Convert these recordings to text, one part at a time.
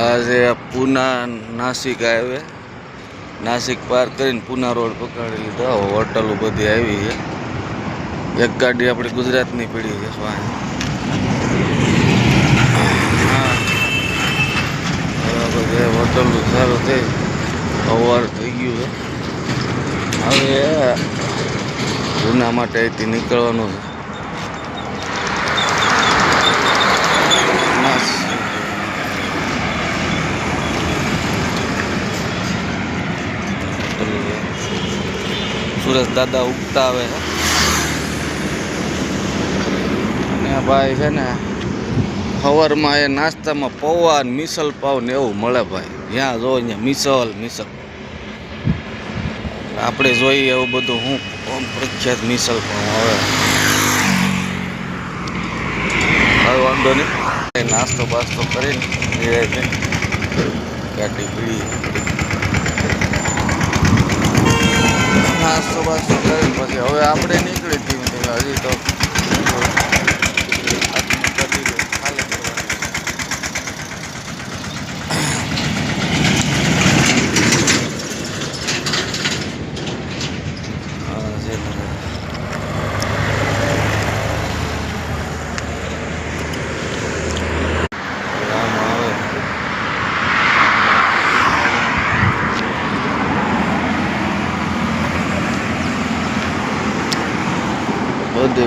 આજે પૂના નાસિક હાઈવે નાસિક પાર કરીને પૂના રોડ પકડી લીધો. હોટલો બધી આવી છે. એક ગાડી આપણી ગુજરાતની પડી છે. બરાબર છે. હોટલો સારું થઈ અવાર થઈ ગયું છે. હવે પૂના માટે અહીંથી નીકળવાનું છે. સુરેશ દાદા ઉગતા આવે છે અને ભાઈ છે ને સવારમાં એ નાસ્તામાં પૌવા ને મિસલ પાવ ને એવું મળે ભાઈ. જ્યાં જો અહીંયા મિસલ આપણે જોઈએ એવું બધું હું પ્રખ્યાત મિસલ પાવ હવે વાંધો નહીં. નાસ્તો બાસ્તો કરીને ગાડી પીડી નાસ્તો બાસ્તો કરીને પછી હવે આપણે નીકળી ધીમે ધીમે. હજી તો ખાલી બધે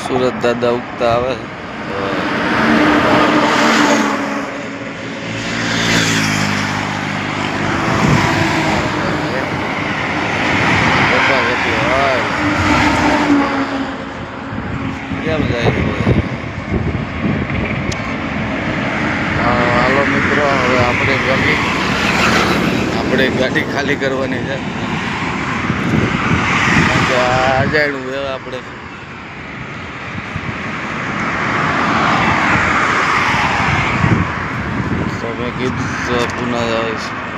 સુરત દાદા ઉગતા આવે. કેમ જાય હાલો મિત્રો, હવે આપણે ગાડી ખાલી કરવાની છે. આજાડું હવે આપણે તમે કીધું પુના આવે છે.